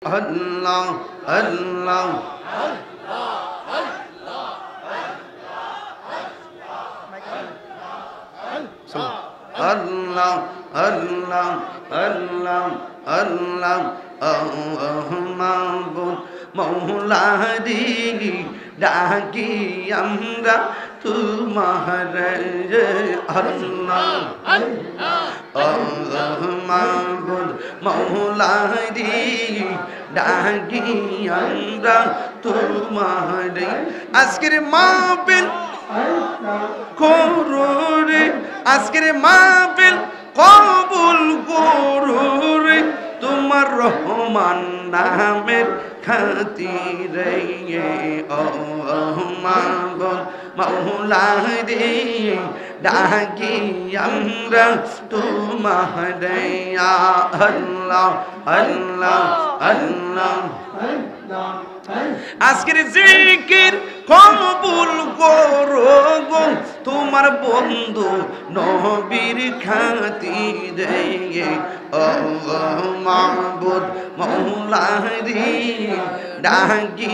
আল্লাহ আল্লাহ আল্লাহ আল্লাহ আল্লাহ আল্লাহ মাহবুব মৌলারি ডাকি আমরা তোমার আল্লাহ মাহবুব মৌলারি ডাকি আমরা তোমার আজকের মাহফিল করুরে আজকের মাহফিল কবুল করুরে তোমার রহমান নামের খাতিরে ও মাহবুব মৌলারি ডাকি আমরা তোমার আল্লাহ আল্লাহ আল্লাহ আজকের জিকির কবুল করো গো তোমার বন্ধু নবীর খাতিরে ও মাহবুব মৌলারি ডাকি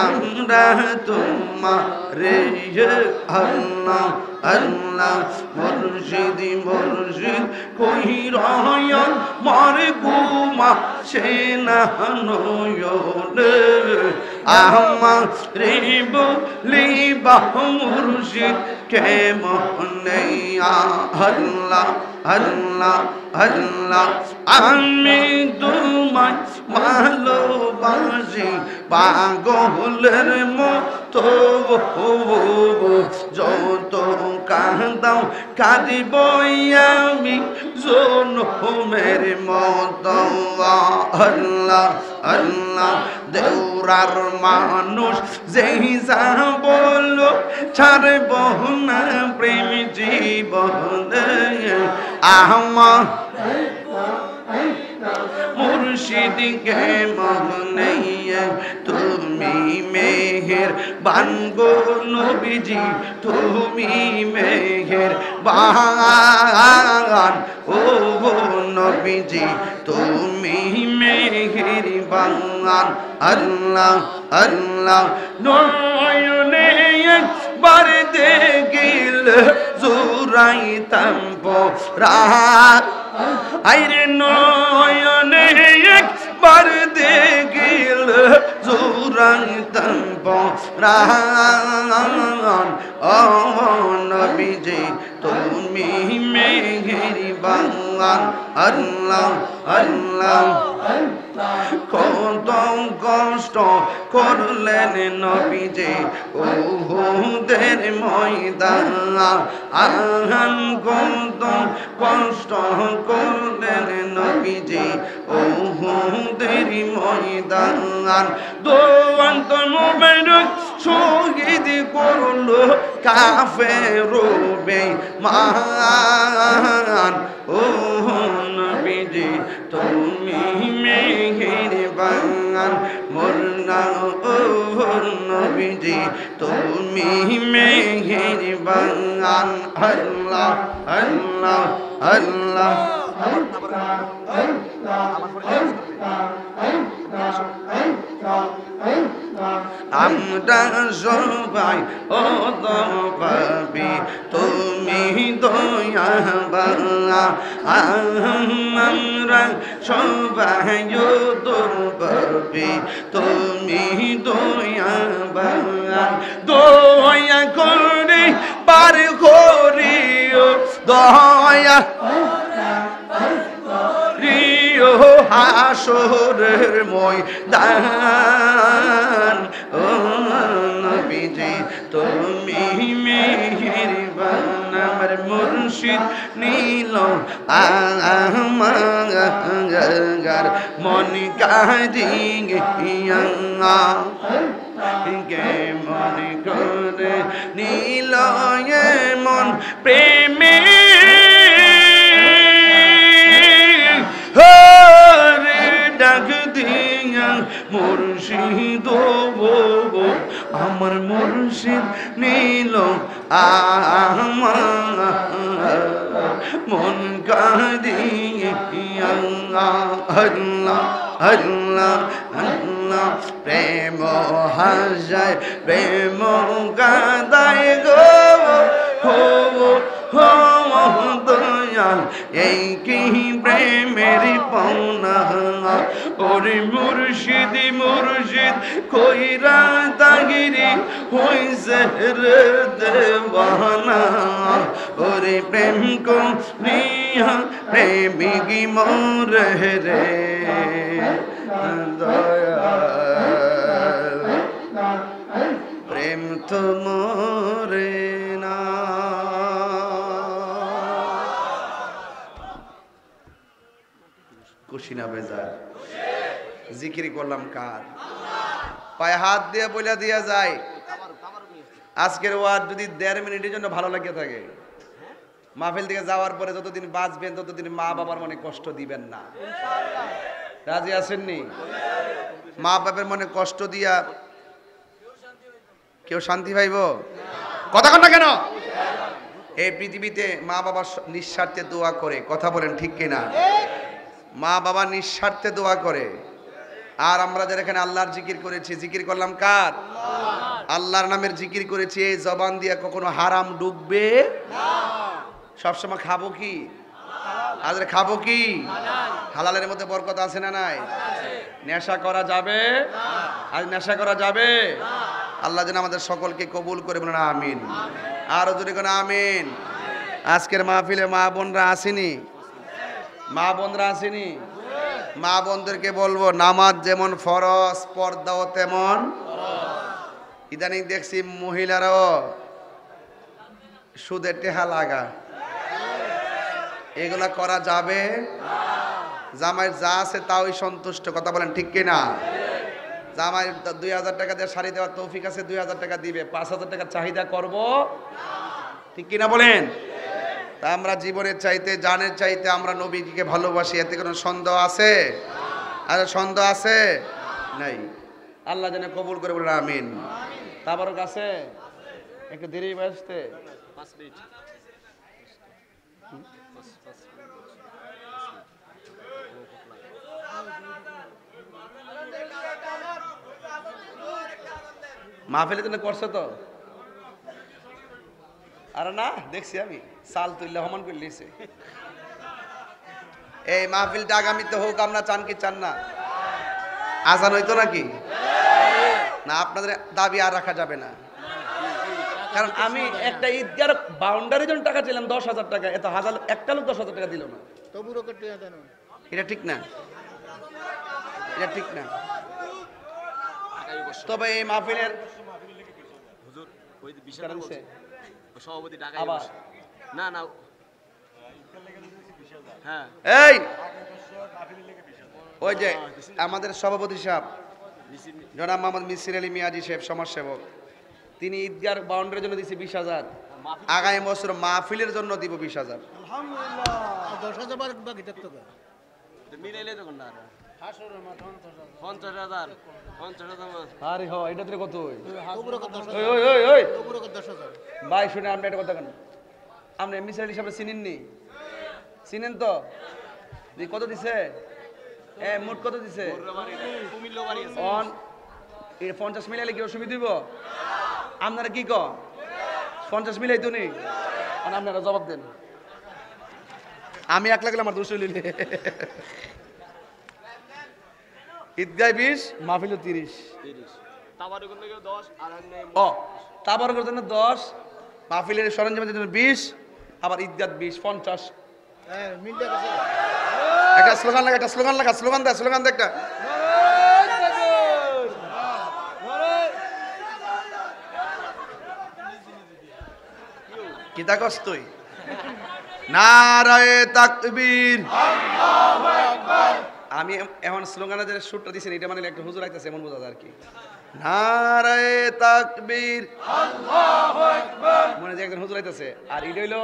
আমরা তোমারে আল্লাহ আল্লাহ মুর্শিদ মুর্শিদ কই রয়ন মর গুমা সেনা নয়নে আমার রিব লিবা মুর্শিদ কেমনে আল্লাহ আল্লাহ আল্লাহ আমি তোমায় ভালোবাসি পাগলের মতো যত কাঁদাও কাঁদিব আমি জনমের মতো আল্লাহ আল্লাহ দেউরার মানুষ যেই যা বলো ছাড়ব না প্রেম জীবন আমার মুর্শিদ কে মনে তুমি মেহের বানগো নবীজি তুমি মেহের বান ও নবীজি তুমি মেহের বান আল্লাহ আল্লাহ নয়নে একবার দেখিল জুরাইতাম রাত আইরে নয়নে একবার দেখিল জুরাইতাম রাত ও নবীজি তুমি মেহেরবান আল্লাহ আল্লাহ কত কষ্ট করলেন নবীজি উহুদের ময়দান আহান কত কষ্ট করলেন নবীজি উহুদের ময়দান দোয়ান্ত মুবারক শহীদ করলো কাফের বেঈমান ও নবীজি তুমি মেহেরবান মোরনা ও নবীজি তুমি মেহেরবান আল্লাহ আল্লাহ আল্লাহ আমরা সবাই ও পাবি তুমি দয়াবান আমরা সবাই ও পাবি তুমি দয়াবান দয়া করে পার করিও দয়া হাসরের ময়দান ও নবীজি তুমি মেহেরবান আমার মুর্শিদ নীল আমার মন কাঁদিয়া কে মন করে নীল মন প্রেমে ডাক দিয়া মুর্শিদ আমার মুর্শিদ নীল আমার মন কাঁদিয়া আল্লাহ আল্লাহ আল্লাহ প্রেম হাসায় প্রেম কাঁদায় গো হো হো দয়াল এই কি প্রেমের পাওনা ওরে মুর্শিদ মুর্শিদ কইরা তাগিরি হইছে রে দেওয়ানা ওরে প্রেম করিয়া প্রেমিক মোরে রে দয়াল প্রেম তো মোরে না। খুশি না বেজার? জিকির করলাম কার? পায়ে হাত দিয়ে বইলা দিয়া যায় আজকের ওয়াজ যদি ১.৫ মিনিটের জন্য ভালো লাগে থাকে, মাহফিল থেকে যাওয়ার পরে যতদিন বাঁচবেন ততদিন মা বাবার মনে কষ্ট দিবেন না। রাজি আছেননি? মা বাবার মনে কষ্ট দিয়া কেউ শান্তি পাইব? কথা কন না কেন? এই পৃথিবীতে মা বাবা নিঃস্বার্থে দোয়া করে, কথা বলেন ঠিক কিনা? মা বাবা নিঃস্বার্থে দোয়া করে। আর আমরা যারা এখানে আল্লাহর জিকির করেছি, জিকির করলাম কার? আল্লাহর নামের জিকির করেছি। এই জবান দিয়ে কখনো হারাম ডুববে না। সবসময় খাবো কি? আজ খাবো কি? হালালের মধ্যে বরকত আছে না নাই? নেশা করা যাবে? আজ নেশা করা যাবে? আল্লাহ যেন আমাদের সকলকে কবুল করে বলেন আমিন। আরো জোরে করে আমিন। আজকের মাহফিলে মা বোনরা আসেনি? মা বোনরা আসেনি? মা বোনদেরকে বলবো নামাজ যেমন ফরজ, পর্দাও তেমন। ইদানিং দেখছি মহিলারাও সুদের টেহা লাগা, এগুলা করা যাবে? জামাই যা আছে তাওই সন্তুষ্ট, কথা বলেন ঠিক কিনা? জামাই ২০০০ টাকা দিয়ে শাড়ি দেওয়ার তৌফিক আছে, ২০০০ টাকা দিবে, ৫০০০ টাকার চাহিদা করব, ঠিক কিনা বলেন? তা আমরা জীবনের চাইতে জানের চাইতে আমরা নবীকে ভালোবাসি, এতে কোনো সন্দেহ আছে? আর সন্দেহ আছে? নাই। আল্লাহ যেন কবুল করে বলেন আমিন। তাবারক আছে? একটু দেরি বাজতে 5 মিনিট। মাহফিলে তো করছো তো? আরে না, দেখছি আমি সাল তুললে হমান করে লিছে। এই মাহফিলটা আগামীতে হোক, আমরা চান কি চান না? আজান হইতো নাকি না? আপনাদের দাবি আর রাখা যাবে না, কারণ আমি একটা ঈদগার বাউন্ডারির জন্য টাকা ছিলাম ১০,০০০ টাকা, এত হাজার একটা লোক ১০,০০০ টাকা দিল না। এটা ঠিক না, এটা ঠিক না। তবে এই মাহফিলের সভাপতি না না এই ওই যে আমাদের সভাপতি সাহেব জনাব মোহাম্মদ মিসির আলী মিয়াজি সাহেব, সমাজসেবক, তিনি ঈদগার বাউন্ডারির জন্য দিয়েছে ২০,০০০, আগামী বছর মাহফিলের জন্য দিব ২০,০০০। ভাই শুনে আপনি একটা কথা কেন, আপনি মিসির আলী সাহেব চিনেননি? চিনেন তো? কত দিছে? মোট কত দিছে? 50 মিলাইলে কি অসুবিধা দিব? আপনারা কি কন 50 মিলাই তো নেই? আপনারা জবাব দেন। আমি 1 লাখ আমার 200 লিলে। ঈদগাহ 20, মাহফিল 30। ও তাবারকের জন্য 10, মাহফিলের সরঞ্জামের জন্য 20, আবার ঈদগাহ 20, 50। একটা স্লোগান লাগা, একটা স্লোগান লাগা, স্লোগান দে, স্লোগান দে একটা। কিতা কস তুই? নারায়ে তাকবীর, আল্লাহু আকবার। আমি এখন স্লোগানের যে সুরটা দিছেন এটা মানে একটা হুজুর আইতাছে এমন বোঝা যায় আর কি। নারায়ে তাকবীর, আল্লাহু আকবার, মনে যে একজন হুজুর আইতাছে। আর এটা হইলো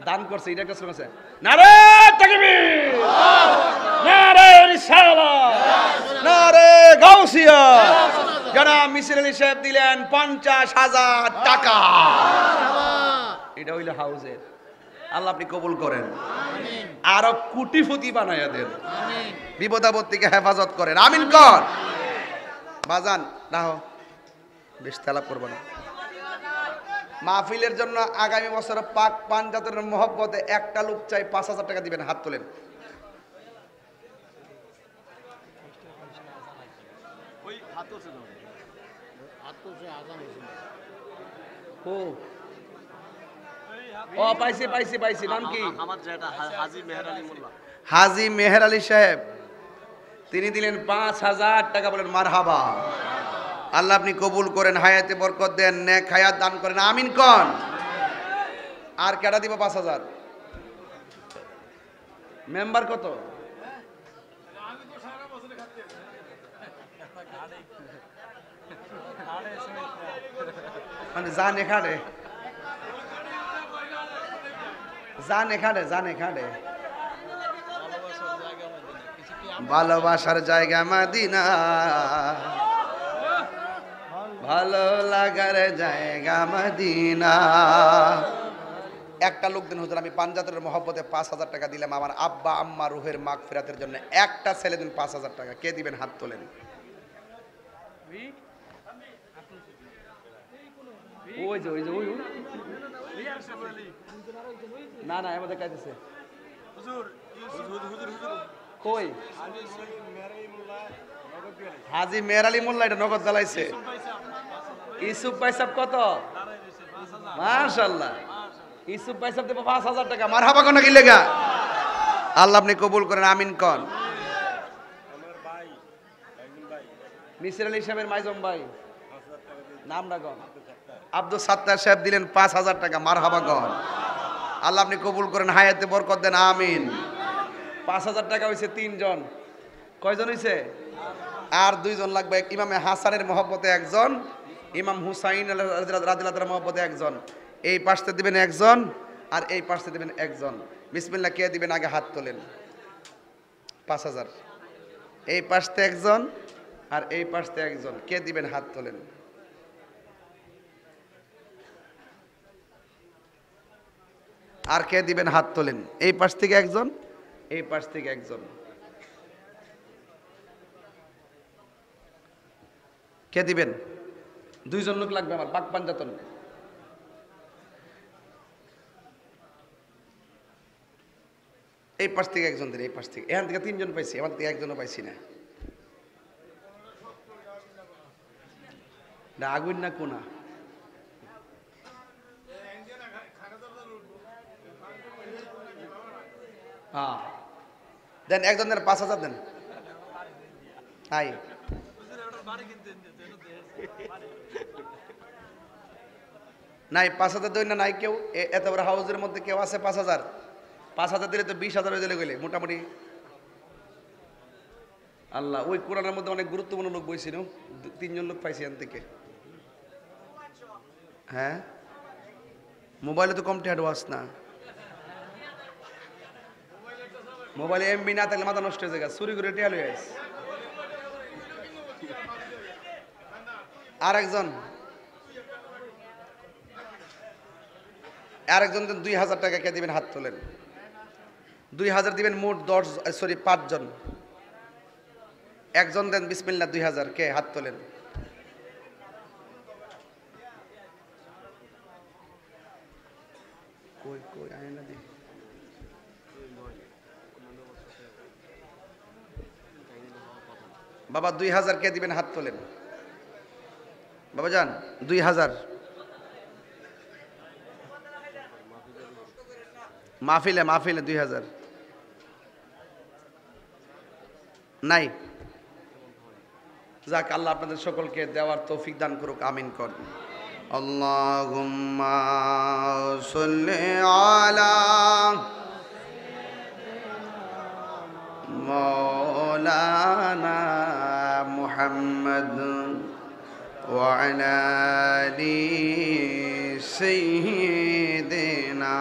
দান করছে, এটা একটা স্লোগান আছে, নারে তাকবীর, নারে রিসালাত, নারে গাউসিয়া। জনাব মিসির আলী সাহেব দিলেন 50,000 টাকা। এটা হইল হাউজের। আল্লাহ আপনি কবুল করেন, আরো কোটিপতি বানাইয়া দেন, বিপদ আপদ থেকে হেফাজত করেন, আমিন কর। বাজান রাহো, বেশ তালাপ করবো না। মাহফিলের জন্য আগামী বছর পাক পাঞ্জাতের মহব্বতে একটা লোক চাই 5,000 টাকা দিবেন, হাত তোলেন। ও পাইছি পাইছি পাইছি, নাম কি? হাজী মেহের আলী সাহেব, তিনি দিলেন 5,000 টাকা। বলেন মারহাবা। আল্লাহ আপনি কবুল করেন, হায়াতে বরকত দেন, নেক হায়াত দান করেন, আমিন কোন। আর কেটা দিব 5,000? মেম্বার কত? মানে জানে খাড়ে, জানে খাড়ে, জানে খাড়ে। ভালোবাসার জায়গা মদিনা, ভালো লাগার জায়গা মদিনা। একটা লোক দিন হুজুর, আমি পাঞ্জাতের মহব্বতে 5,000 টাকা দিলাম আমার আব্বা আম্মা রুহের মাগফিরাতের জন্য। একটা ছেলে দিন 5,000 টাকা, কে দিবেন? হাত তোলেন। ওই যে ওই যে ওই না না, আমাদের কাছে কই হাজী মেহের আলী মোল্লা, এটা নগদ জ্বালাইছে। ইউসুফ ভাই সাহেব কত? মাশাআল্লাহ, ইউসুফ ভাই সাহেব দেব 5,000 টাকা। মারহাবা কোন কি লেগা? আল্লাহ আপনি কবুল করেন, আমিন কোন। মিসির আলী সাহেবের মাইজম ভাই, নামটা কোন? আব্দুল সাত্তার সাহেব দিলেন 5,000 টাকা। মারহাবা কোন। আল্লাহ আপনি কবুল করেন, হায়াতে বরকত দেন, আমিন। 5,000 টাকা হইছে 3 জন। কয়জন হইছে? আর 2 জন লাগবে। ইমামে হাসানের মহব্বতে একজন, ইমাম হুসাইন রাদিয়াল্লাহু তাআলার মহব্বতে একজন। এই পাশে দিবেন একজন, আর এই পাশে দিবেন একজন। বিসমিল্লাহ, কে দিবেন? আগে হাত তোলেন। 5,000। এই পাশে একজন, আর এই পাশে একজন। কে দিবেন? হাত তোলেন। আর কে দিবেন? হাত তোলেন। এই পাশ থেকে একজন, এই পাশ থেকে একজন। কে দিবেন? 2 জন লোক লাগবে আমার, পাক পাঞ্জাতন। এই পাশ থেকে একজন দিন, এই পাশ থেকে। এখান থেকে 3 জন পাইছি, আমার থেকে একজনও পাইছি না। আগুন না কোনা? হ্যাঁ দেন, একজন দেন, 5,000 দেন। হাই নাই 5,000 দই না, নাই কেউ। এত বড় হাউজের মধ্যে কেউ আছে 5,000? 5,000 দিলে তো 20,000 হয়ে গেলে মোটামুটি। আল্লাহ, ওই কোরআনের মধ্যে অনেক গুরুত্বপূর্ণ লোক বইছিল, 3 জন লোক পাইছি এখান থেকে। হ্যাঁ, মোবাইলে তো কম টেহাড ওয়াস না। মোবাইলে এমবি না থাকলে মাথা নষ্ট হয়ে যায়, চুরি করে টেহাল হয়ে আছে। আরেকজন দেন 2,000 টাকা। কে দিবেন? হাত তোলেন। 2,000 দিবেন, মোট 5 জন। একজন দেন, বিসমিল্লাহ, 2,000। কে? হাত তোলেন। কই কই আয়না দি। বাবা 2,000 কে দিবেন? হাত তোলেন। বাবা যান 2,000। মাহফিলে 2,000 নাই। যাক, আল্লাহ আপনাদের সকলকে দেওয়ার তৌফিক দান করুক, আমিন কর। আল্লাহুম্মা সাল্লি আলা মাওলানা মুহাম্মদ ওয়া আলা আলি সাইয়্যিদিনা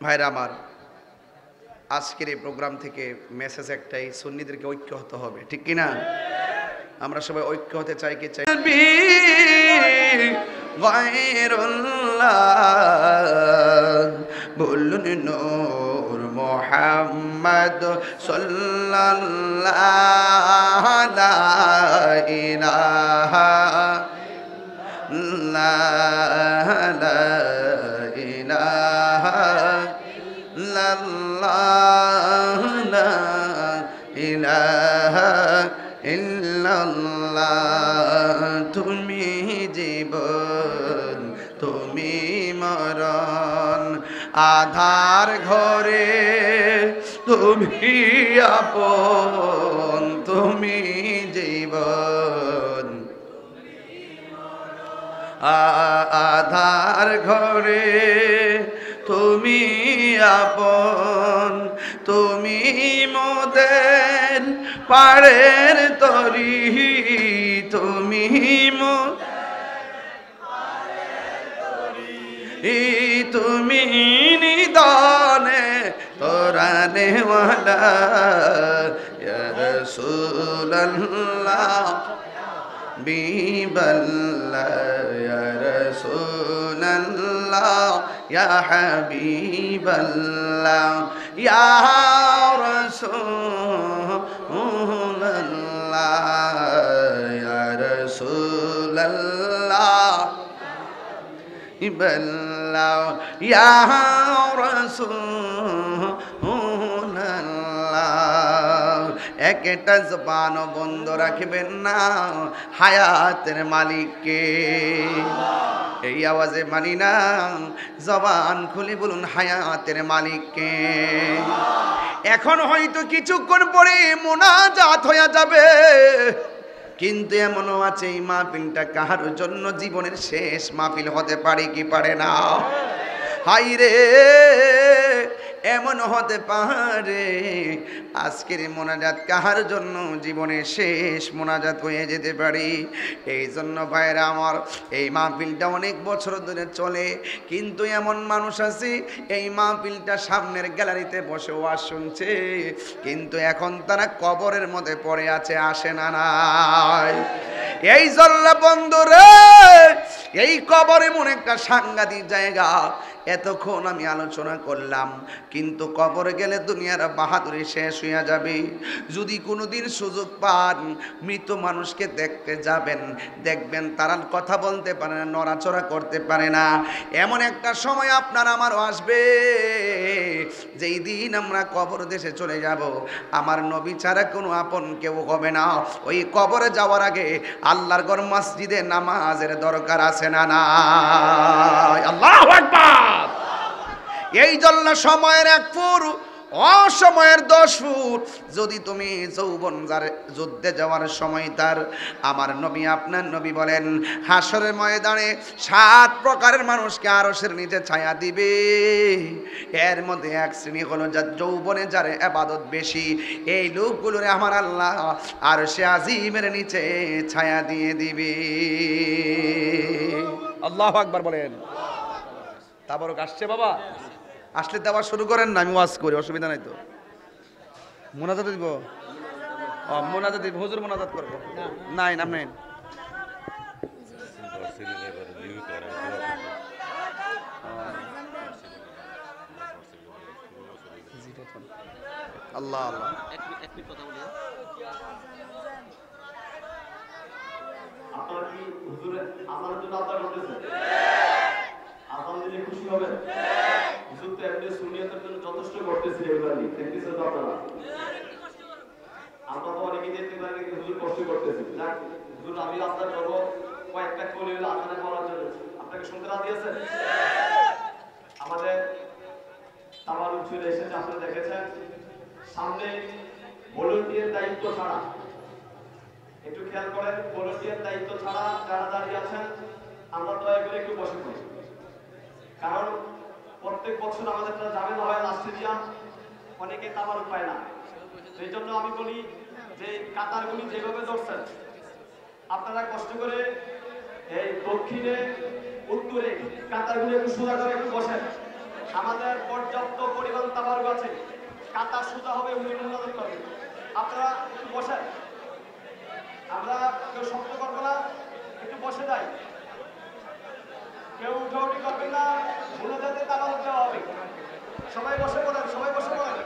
ভাইরা আমার, আজকের এই প্রোগ্রাম থেকে মেসেজ একটাই, সুন্নিদেরকে ঐক্য হতে হবে, ঠিক কি না? আমরা সবাই ঐক্য হতে চাই কি চাই? বলুন নূর মুহাম্মদ সাল্লাল্লাহু আলাইহি ইলাহা লা ইলাহা ইল্লাল্লাহ লা ইলাহা ইল্লাল্লাহ। তুমি জীবন তুমি মরণ, আধার ঘরে তুমি আপন, তুমি জীবন আধার ঘরে তুমি আপন, তুমি মোদের পাড়ের তরি, তুমি তুমি নিদানে তোরানে ওয়ালা ইয়া রাসূলুল্লাহ বিবাল্লাহ ইয়া রাসূলুল্লাহ ইয়া হাবিবাল্লাহ ইয়া রাসূলুল্লাহ ইয়া রাসূলুল্লাহ বিবাল্লাহ ইয়া রাসূলুল্লাহ। একটা জবান বন্ধ রাখবেন না, হায়াতের মালিককে। এই আওয়াজে মানি না, জবান খুলে বলুন হায়াতের মালিককে। এখন হয়তো কিছুক্ষণ পরে মোনাজাত হয়ে যাবে, কিন্তু এমনও আছে এই মাহফিলটা কাহার জন্য জীবনের শেষ মাহফিল হতে পারে কি পারে না? হাইরে, এমন হতে পারে আজকের মোনাজাত কাহার জন্য জীবনের শেষ মোনাজাত হয়ে যেতে পারে। এই জন্য ভাইরা আমার, এই মাহফিলটা অনেক বছর ধরে চলে, কিন্তু এমন মানুষ আছে এই মাহফিলটা সামনের গ্যালারিতে বসে ওয়াজ শুনছে, কিন্তু এখন তারা কবরের মধ্যে পড়ে আছে, আসে না নাই। এই জল্লা বন্ধুরে, এই কবর এমন একটা সাংঘাতিক জায়গা। এতক্ষণ আমি আলোচনা করলাম, কিন্তু কবরে গেলে দুনিয়ার বাহাদুরি শেষ হয়ে যাবে। যদি কোনোদিন সুযোগ পান মৃত মানুষকে দেখতে যাবেন, দেখবেন তারা কথা বলতে পারে না, নড়াচড়া করতে পারে না। এমন একটা সময় আপনার আমারও আসবে, যেই দিন আমরা কবর দেশে চলে যাব, আমার নবী ছাড়া কোনো আপন কেউ হবে না। ওই কবরে যাওয়ার আগে আল্লাহর ঘর মসজিদে নামাজের দরকার আছে না নাই? আল্লাহু আকবার। এই জন্য সময়ের 1 ফুট, অসময়ের 10 ফুট। যদি তুমি যৌবন যার যুদ্ধে যাওয়ার সময় তার, আমার নবী আপনার নবী বলেন হাসরের ময়দানে 7 প্রকারের মানুষকে আরশের নিচে ছায়া দিবে। এর মধ্যে এক শ্রেণী হলো যার যৌবনে যার ইবাদত বেশি, এই লোকগুলোরে আমার আল্লাহ আরশে আজিমের নিচে ছায়া দিয়ে দিবে। আল্লাহু আকবার বলেন। তারপর আসছে বাবা, আসলে দেওয়া শুরু করেন না, আমি ওয়াজ করি, অসুবিধা নাই তো। মোনাজাত দিব? ও মোনাজাত দিব, হুজুর মোনাজাত করবো? নাই নাম নেন। আল্লাহ আল্লাহ। আপনারা কি হুজুরের আজানের জন্য আদর করতেছেন? আজান দিলে খুশি হবেন? হুজুর তো এমনি সুন্নিয়তের জন্য যথেষ্ট করতেছি রেগুলারলি, দেখতেছেন তো আপনারা। আমরা তো অনেকেই দেখতে পারি কিন্তু হুজুর কষ্ট করতেছি। যাক হুজুর, আমি আজান করবো কয়েকটা কলি হলো আজানে বলার জন্য। আপনাকে শুনতে রাজি আছেন? আমাদের তাবারুক চলে এসেছে, আপনারা দেখেছেন। সামনে ভলান্টিয়ার দায়িত্ব ছাড়া, একটু খেয়াল করেন, ভলান্টিয়ার দায়িত্ব ছাড়া যারা দাঁড়িয়ে আছেন আমরা দয়া করে একটু বসে পড়ি। কারণ প্রত্যেক বছর আমাদের একটা ঝামেলা হয় লাস্টে দিয়া, অনেকে তাবারুক পায় না। সেই জন্য আমি বলি যে কাতারগুলি যেভাবে ধরছেন আপনারা কষ্ট করে এই দক্ষিণে উত্তরে কাতারগুলি একটু সোজা করে একটু বসেন। আমাদের পর্যাপ্ত পরিমাণ তামাক আছে, কাতা সোজা হবে, হুজুর মুনাজাত করবে। আপনারা একটু বসেন, আমরা কেউ শব্দ করবো না, একটু বসে যাই, কেউ উঠাউঠি করবেন না, মুনাজাতে তামাক দেওয়া হবে। সবাই বসে পড়েন, সবাই বসে পড়েন।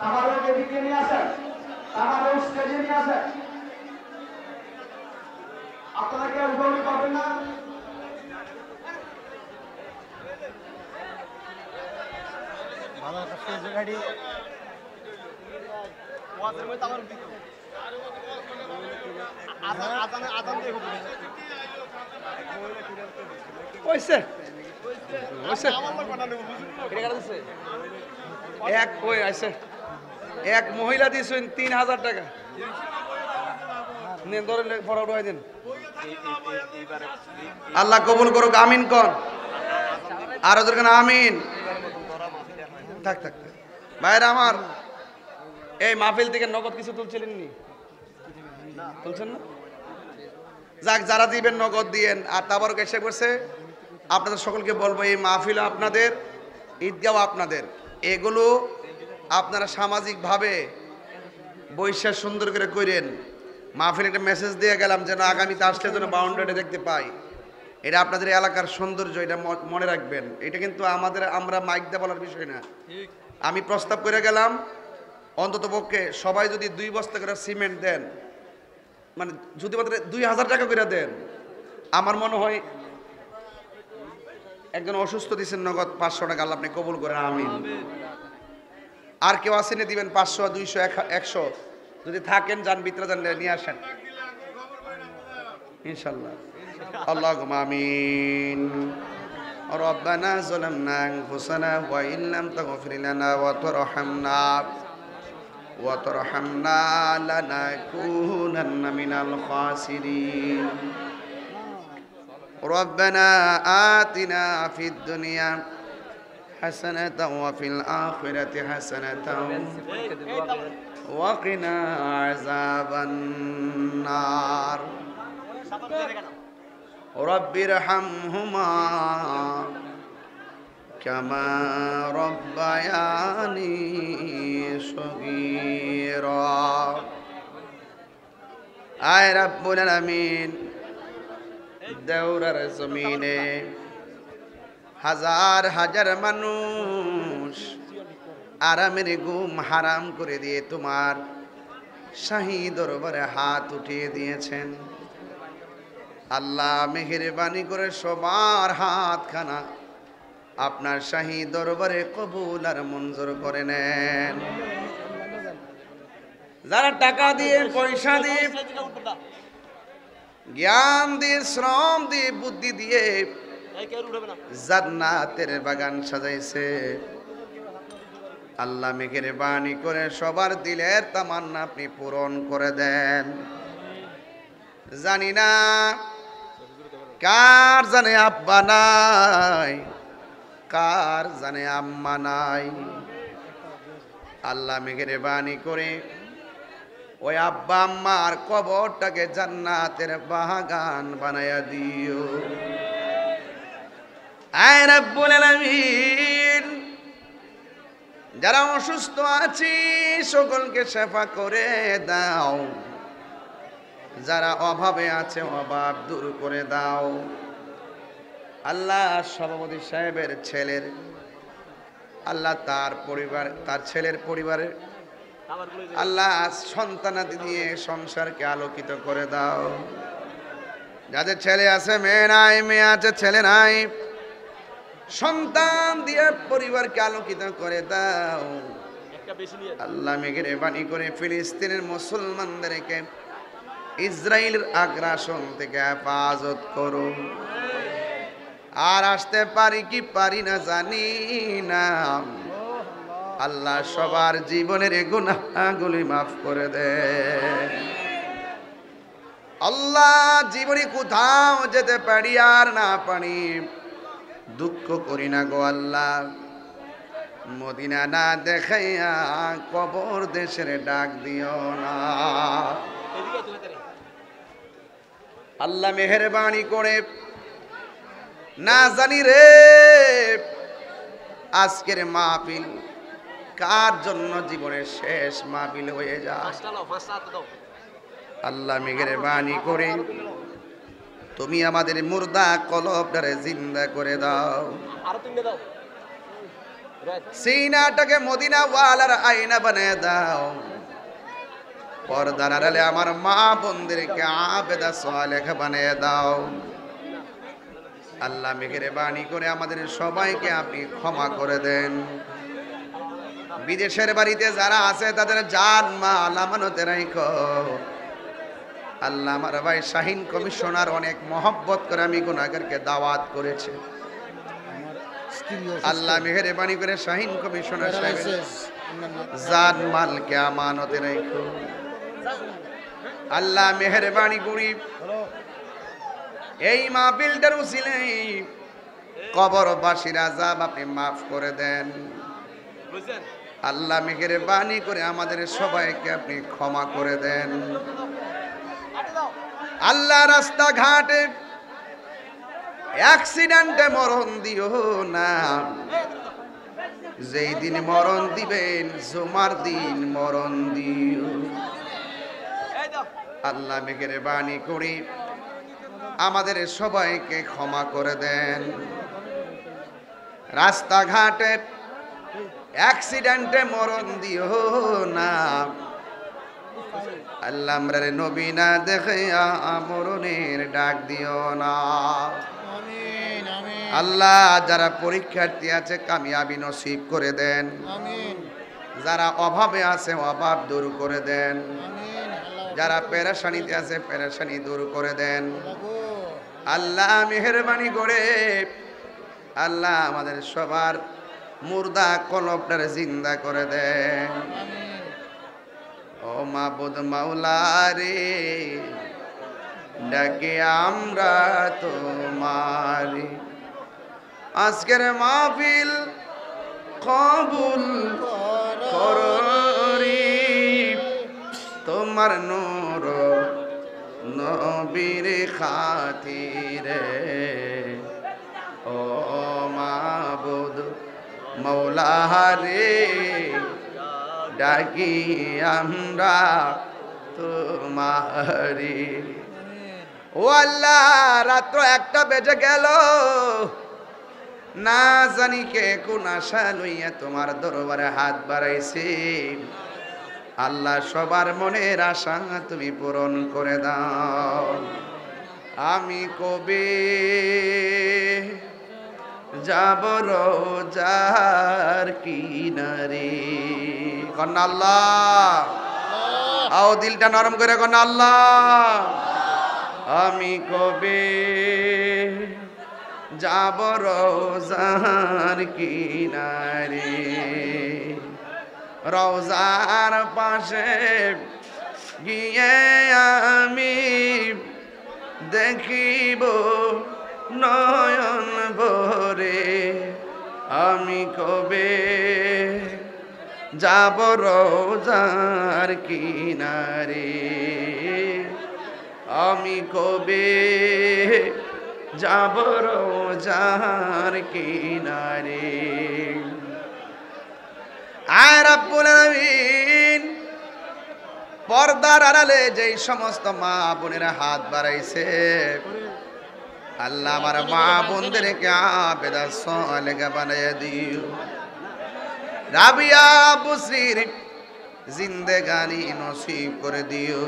তামাক এদিকে নিয়ে আসেন, তামাক স্টেজে নিয়ে আসেন। আপনারা কেউ উঠাউঠি করবেন না। হইছে হইছে এক কই আছে, এক মহিলা দিয়েছেন 3000 টাকা। নেন ধরেন, ফটো উঠাই দেন। আল্লাহ কবুল করুক, আমিন কন। আর ওদের কেন আমিন। থাক থাক থাক। ভাইরা আমার, এই মাহফিল থেকে নগদ কিছু তুলছিলেন নি? তুলছেন না? যাক, যারা দিবেন নগদ দিয়েন। আর তাবারক এসে করছে, আপনাদের সকলকে বলবো, এই মাহফিল আপনাদের, ঈদগাঁও আপনাদের। এগুলো আপনারা সামাজিকভাবে বৈশাখ সুন্দর করে করেন। মাহফিল একটা মেসেজ দিয়ে গেলাম যেন আগামীতে আসলে যেন বাউন্ডারি দেখতে পাই। এটা আপনাদের এলাকার সৌন্দর্য, এটা মনে রাখবেন। এটা কিন্তু আমরা মাইক দিয়ে বলার বিষয় না। আমি প্রস্তাব করে গেলাম, অন্তত পক্ষে সবাই যদি 2 বস্তা করে সিমেন্ট দেন, মানে যদি মাত্র 2000 টাকা করে দেন, আমার মনে হয় একজন অসুস্থ দিচ্ছেন নগদ 500 টাকা, আল্লাহ আপনি কবুল করেন, আমিন। আর কেউ আসেনি দিবেন 500, 200, 100, যদি থাকেন যান ভিতরে যান, নিয়ে আসেন ইনশাল্লাহ। আল্লাহুম্মা আমিন। রব্বানা যালামনা আনফুসানা ওয়া ইন লাম তাগফির লানা ওয়া তারহামনা লানাকুনান্না মিনাল খাসিরিন। রব্বানা আতিনা ফিদ দুনিয়া হাসানাতাও ওয়া ফিল আখিরাতি হাসানাতাও ওয়া কিনা আযাবান নার। রব্বিরহামহুমা কামা রব্বায়ানি সগীরা। আয় রাব্বুল আলামিন, দেওরার জমিনে হাজার হাজার মানুষ আরামের ঘুম হারাম করে দিয়ে তোমার শাহী দরবারে হাত উঠিয়ে দিয়েছেন। আল্লাহ মেহেরবানি করে সবার হাতখানা আপনার শাহী দরবারে কবুল আর মঞ্জুর করে নেন। যারা টাকা দিয়ে, পয়সা দিয়ে, জ্ঞান দিয়ে, শ্রম দিয়ে, বুদ্ধি দিয়ে জান্নাতের বাগান সাজাইছে, আল্লাহ মেহেরবানি করে সবার দিলের তামান্না আপনি পূরণ করে দেন। জানি না কার জানে আব্বা নাই, কার জানে আম্মা নাই। আল্লাহ মেহেরবানি করে ওই আব্বা আম্মার কবরটাকে জান্নাতের বাগান বানায়া দিও। আয় রাব্বুল আলামিন, যারা অসুস্থ আছি সকলকে শেফা করে দাও, যারা অভাবে আছে অভাব দূর করে দাও। আল্লাহ সভাপতি সাহেবের ছেলের, আল্লাহ তার পরিবার, তার ছেলের পরিবারের আল্লাহ সন্তানাদি দিয়ে সংসারকে আলোকিত করে দাও। যাদের ছেলে আছে মেয়ে নাই, মেয়ে আছে ছেলে নাই, সন্তান দিয়ে পরিবারকে আলোকিত করে দাও। আল্লাহ মেহেরবানি করে ফিলিস্তিনের মুসলমানদেরকে ইসরায়েলের আগ্রাসন থেকে হেফাজত করো। আর আসতে পারি কি পারি না জানি না, আল্লাহ সবার জীবনের গুনাহগুলি মাফ করে দে। আল্লাহ জীবনে কোথাও যেতে পারি আর না পারি, দুঃখ করি না গো আল্লাহ, মদিনা না দেখাইয়া কবর দেশের ডাক দিও না। আল্লাহ মেহেরবানি করে না জানি রে আজকের মাহফিল কার জন্য জীবনের শেষ মাহফিল হয়ে যায়। আল্লাহ মেহেরবানি করে তুমি আমাদের মুর্দা কলবটারে জিন্দা করে দাও, সিনাটাকে মদিনা ওয়ালার আয়না বানিয়ে দাও, পর্দার আড়ালে আমার মা বোনদেরকে আবেদা সালেহা বানিয়ে দাও। আল্লাহ মেহেরবানি করে আমাদের সবাইকে আপনি ক্ষমা করে দেন। বিদেশের বাড়িতে যারা আছে তাদের জান মাল আমানতে রাখো। আল্লাহ আমার ভাই শাহিন কমিশনার অনেক মহব্বত করে আমি গুনাহগারকে দাওয়াত করেছে। আল্লাহ মেহেরবানি করে শাহিন কমিশনার সাহেবের জান মালকে আমানতে রাখো। আল্লাহ মেহেরবানি করি এই মাহফিলটার উসিলাই কবরবাসীর আযাব আপনি মাফ করে দেন। আল্লাহ মেহেরবানি করে আমাদের সবাইকে আপনি ক্ষমা করে দেন। আল্লাহ রাস্তাঘাটে অ্যাক্সিডেন্টে মরণ দিও না, যেই দিন মরণ দিবেন জুমার দিন মরণ দিও। আল্লাহ মেহেরবানি করে আমাদের সবাইকে ক্ষমা করে দেন। রাস্তাঘাটে অ্যাক্সিডেন্টে মরণ দিও না। আল্লাহ আমরারে নবী না দেখে মরণের ডাক দিও না। আল্লাহ যারা পরীক্ষার্থী আছে কামিয়াবি নসিব করে দেন, যারা অভাবে আছে অভাব দূর করে দেন, যারা পেরেশানিতে আছে পেরেশানি দূর করে দেন। আল্লাহ মেহেরবানি করে আল্লাহ আমাদের সবার মুর্দা কলবটারে জিন্দা করে দেন। ও মাবুদ মাওলা রে ডাকে আমরা তোমারে, আজকের মাহফিল কবুল কররি, তোমার নূর নবীর খাতিরে। ও মাবুদ মাওলা রে ডাকি আমরা তোমারে। ও আল্লাহ রাত্র 1টা বেজে গেল, না জানি কে কোন আশা লইয়া তোমার দরবারে হাত বাড়াইছে। আল্লাহ সবার মনের আশা তুমি পূরণ করে দাও। আমি কবে যাব রোজার কিনারে, কন্যা আল্লাহ আও দিলটা নরম করে কন্যা আল্লাহ। আমি কবে যাব রোজার কিনারে, রোজার পাশে গিয়ে আমি দেখিব নয়ন ভরে। আমি কবে যাব রোজার কিনারে, আমি কবে যাব রোজার কিনারে। আয় রাব্বুল আলামিন পর্দার আড়ালে যেই সমস্ত মা বোনেরা হাত বাড়াইছে, আল্লাহ আমার মা বোনদেরকে আবেদা সালেহা বানাইয়া দিও। রাবিয়া বুসরির জিন্দেগানি নসিব করে দিও।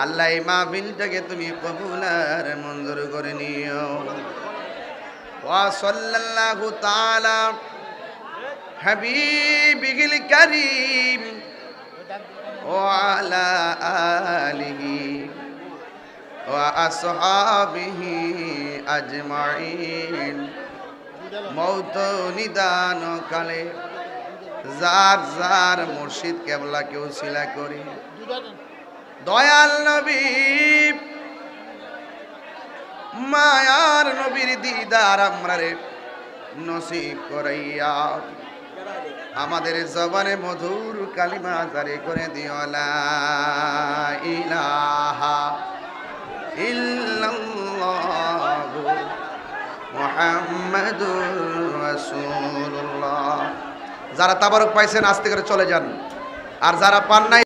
আল্লাহ এই মাহফিলটাকে তুমি কবুল আর মঞ্জুর করে নিও। ওয়া সাল্লাল্লাহু তাআলা হাবিবিল কারীম ওয়া আলা আলিহি ওয়া আসহাবিহি আজমাইন। মৌত নিদান কালে যার যার মুর্শিদ কেবলাকে উসিলা করি দয়াল নবী মায়ার নবীর দিদার আমরারে নসিব করাইয়া আমাদের জবানে মধুর কালিমা জারি করে দিও। লা ইলাহা ইল্লাল্লাহু মুহাম্মাদুর রাসূলুল্লাহ। যারা তাবারক পাইছেন আস্তে করে চলে যান, আর যারা পান নাই